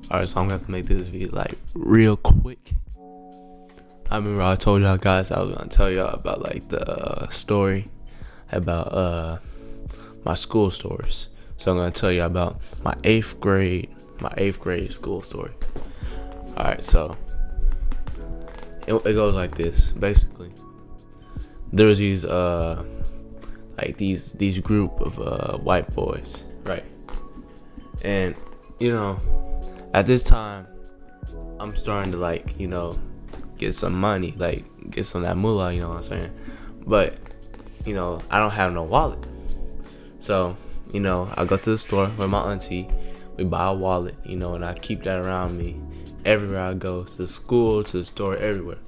Alright, so I'm gonna have to make this video like real quick. I remember I told y'all guys I was gonna tell y'all about like the story about my school stories. So I'm gonna tell you about my eighth grade school story. Alright, so it goes like this. Basically, there was these these group of white boys, right? And at this time I'm starting to get some money, get some of that moolah, you know what I'm saying? But I don't have no wallet. So I go to the store with my auntie, we buy a wallet, and I keep that around me everywhere I go, to school, to the store, everywhere.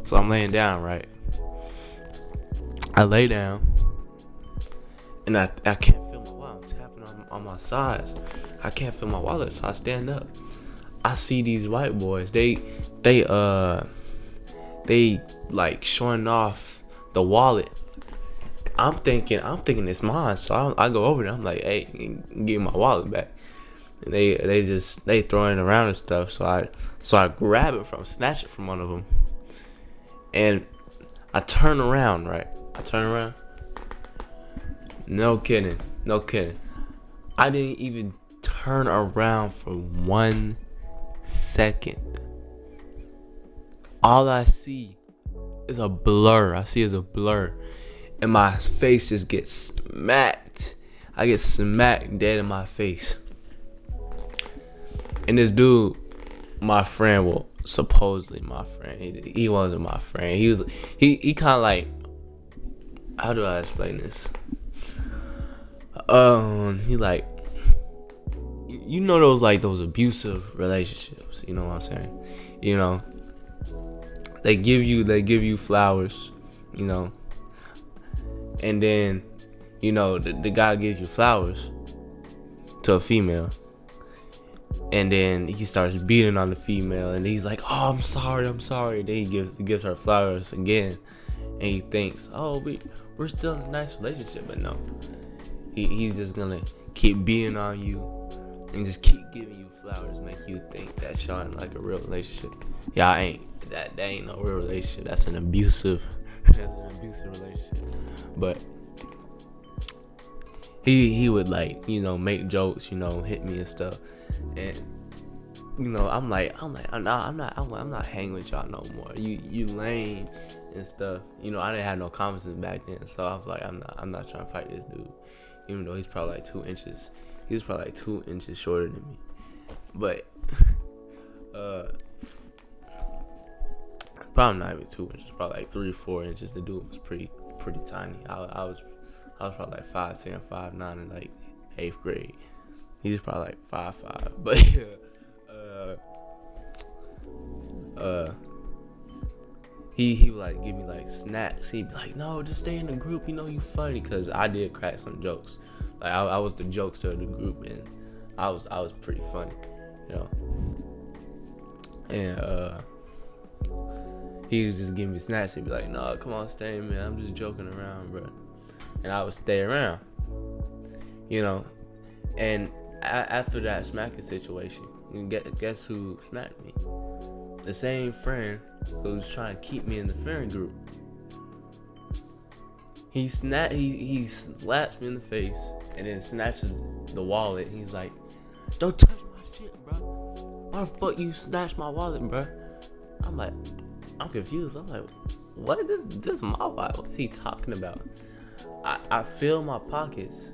So I'm laying down, right? I lay down and I can't feel my wallet. I'm tapping on my sides. I can't feel my wallet, so I stand up. I see these white boys. They like showing off the wallet. I'm thinking it's mine. So I go over there. I'm like, hey, give me my wallet back. And they throwing it around and stuff. So I grab it snatch it from one of them. And I turn around, right? No kidding. I didn't even turn around for 1 second. All I see is a blur. And my face just gets smacked. I get smacked dead in my face. And this dude, my friend, well, supposedly my friend, he wasn't my friend. He kind of like, how do I explain this? He like, those abusive relationships. You know what I'm saying? They give you flowers, and then the guy gives you flowers to a female, and then he starts beating on the female, and he's like, oh, I'm sorry. Then he gives her flowers again, and he thinks, oh, we're still in a nice relationship. But no, he's just gonna keep beating on you and just keep giving you flowers, make you think that y'all in like a real relationship. Y'all ain't. That ain't no real relationship. That's an abusive relationship. But he would make jokes, hit me and stuff. And I'm not hanging with y'all no more. You lame and stuff. I didn't have no confidence back then, so I was like, I'm not trying to fight this dude, even though he's probably like 2 inches. He was probably like 2 inches shorter than me. But probably not even 2 inches, probably like 3-4 inches. The dude was pretty tiny. I was probably like 5'10", 5'9" in like 8th grade. He was probably like 5'5", but he would like give me like snacks. He'd be like, no, just stay in the group. You funny, cause I did crack some jokes. Like I was the jokester of the group, and I was pretty funny, And he would just give me snacks. He'd be like, no, come on, stay, man. I'm just joking around, bro. And I would stay around, And after that smacking situation, guess who smacked me? The same friend who was trying to keep me in the friend group. He slaps me in the face and then snatches the wallet. He's like, don't touch my shit, bro. Why the fuck you snatch my wallet, bro? I'm confused. I'm like, what? This is my wallet. What is he talking about? I feel my pockets.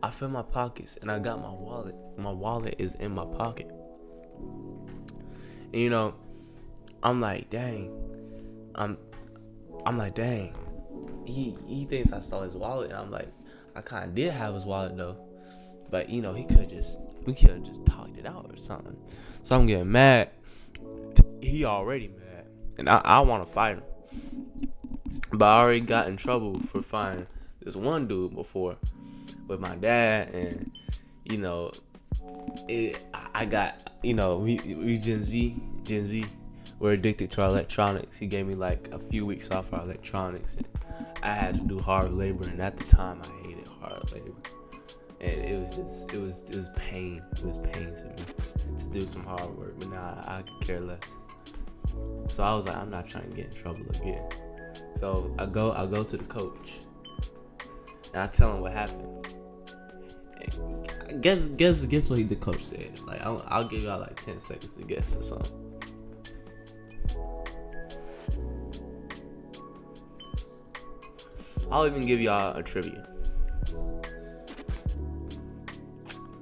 And I got my wallet. My wallet is in my pocket. And I'm like, dang. I'm like, dang. He thinks I stole his wallet, and I'm like, I kind of did have his wallet though. But we could have just talked it out or something. So I'm getting mad. He already mad, and I want to fight him. But I already got in trouble for fighting this one dude before with my dad, and I got we Gen Z, we're addicted to our electronics. He gave me like a few weeks off our electronics, and I had to do hard labor, and at the time I hated hard labor. and it was pain. It was pain to me to do some hard work, but now I could care less. So I was like, I'm not trying to get in trouble again. So I go to the coach, and I tell him what happened. And guess what the coach said. Like I'll give y'all like 10 seconds to guess or something. I'll even give y'all a trivia.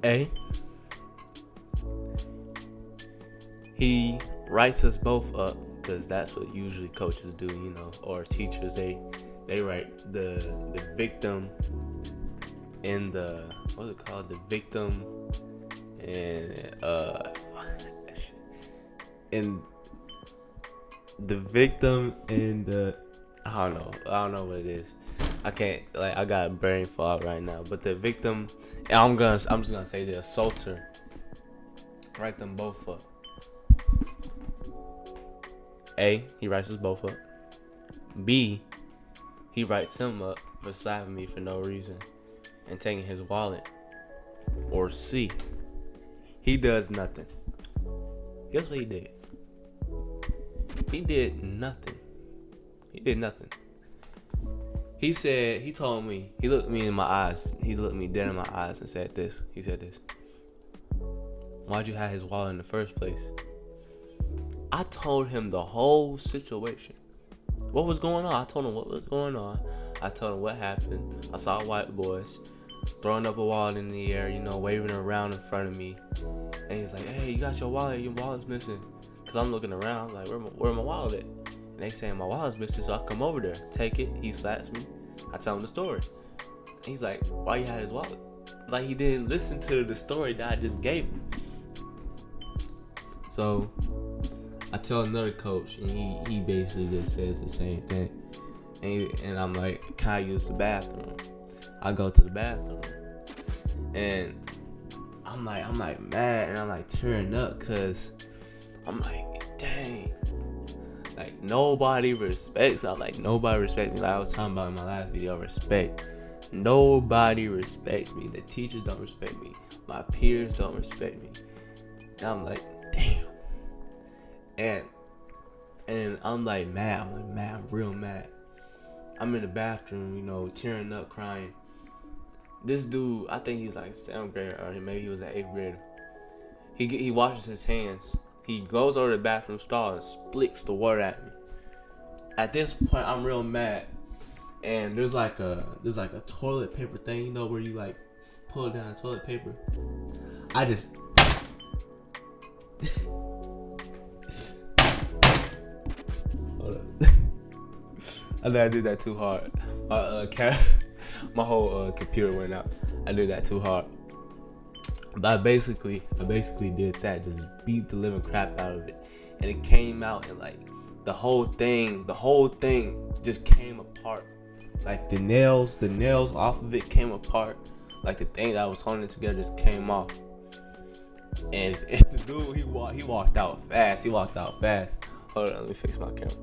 A, he writes us both up, because that's what usually coaches do, or teachers. They write the victim and the, what's it called? The victim and the victim and the, I don't know what it is. I can't, I got a brain fog right now. But the victim, and I'm just gonna say the assaulter, write them both up. A, he writes us both up. B, he writes him up for slapping me for no reason and taking his wallet. Or C, he does nothing. Guess what he did? He did nothing. He told me, he looked me in my eyes. He looked me dead in my eyes and said this. He said this. Why'd you have his wallet in the first place? I told him the whole situation. What was going on? I told him what was going on. I told him what happened. I saw white boys throwing up a wallet in the air, waving it around in front of me. And he's like, hey, you got your wallet. Your wallet's missing. Because I'm looking around like, where my wallet at? And they saying my wallet's missing, so I come over there, take it. He slaps me. I tell him the story. And he's like, why you had his wallet? Like he didn't listen to the story that I just gave him. So I tell another coach, and he basically just says the same thing. And I'm like, can I use the bathroom? I go to the bathroom, and I'm like mad, and I'm like tearing up, cause I'm like, dang, like nobody respects me. Nobody respects me. Like I was talking about in my last video, respect. Nobody respects me. The teachers don't respect me. My peers don't respect me. And I'm like, damn. And I'm like mad. I'm real mad. I'm in the bathroom, tearing up, crying. This dude, I think he's like 7th grader, or maybe he was an 8th grader. He washes his hands. He goes over to the bathroom stall and splits the water at me. At this point, I'm real mad. And there's like a toilet paper thing, where you like pull down toilet paper. I just hold up. I think I did that too hard. My whole computer went out. I did that too hard. But I basically did that. Just beat the living crap out of it, and it came out, and like the whole thing just came apart. Like the nails off of it came apart. Like the thing that I was holding it together just came off. And the dude, he walked out fast. Hold on, let me fix my camera.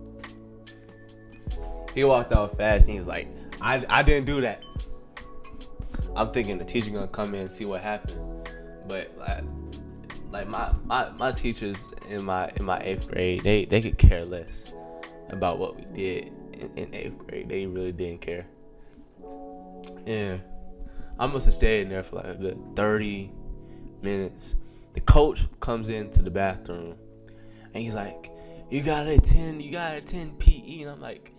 He walked out fast, and he was like, I didn't do that. I'm thinking the teacher gonna come in and see what happened. But like my teachers in my 8th grade, they could care less about what we did in 8th grade. They really didn't care. And I must have stayed in there for like a good 30 minutes. The coach comes into the bathroom, and he's like, you gotta attend PE. And I'm like,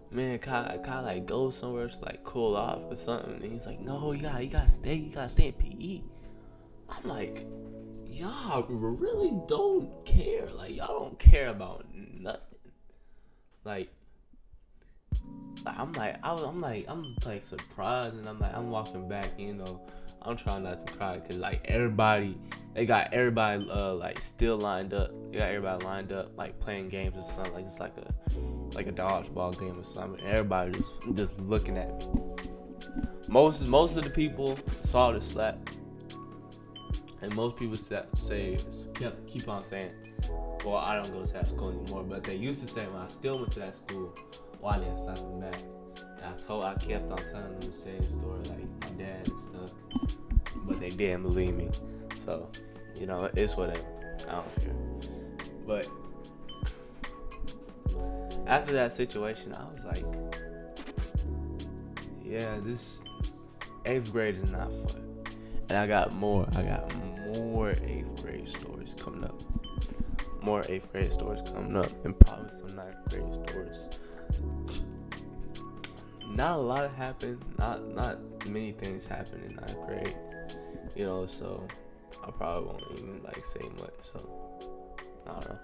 man, can I like go somewhere to like cool off or something? And he's like, no, you gotta stay in PE. I'm like, y'all really don't care. Like y'all don't care about nothing. Like I'm surprised, and I'm walking back, I'm trying not to cry, because like they got everybody like still lined up. They got everybody lined up like playing games or something. Like it's like a dodgeball game or something. And everybody just looking at me. Most of the people saw the slap, and most people keep on saying, well, I don't go to that school anymore. But they used to say, when I still went to that school, well, I didn't slap them back. And I kept on telling them the same story, like my dad and stuff. but they didn't believe me. So, it's whatever. I don't care. But after that situation, I was like, yeah, this 8th grade is not fun. And I got more 8th grade stories coming up. More 8th grade stories coming up. And probably some 9th grade stories. Not a lot happened. Not many things happened in 9th grade. So I probably won't even say much. So I don't know.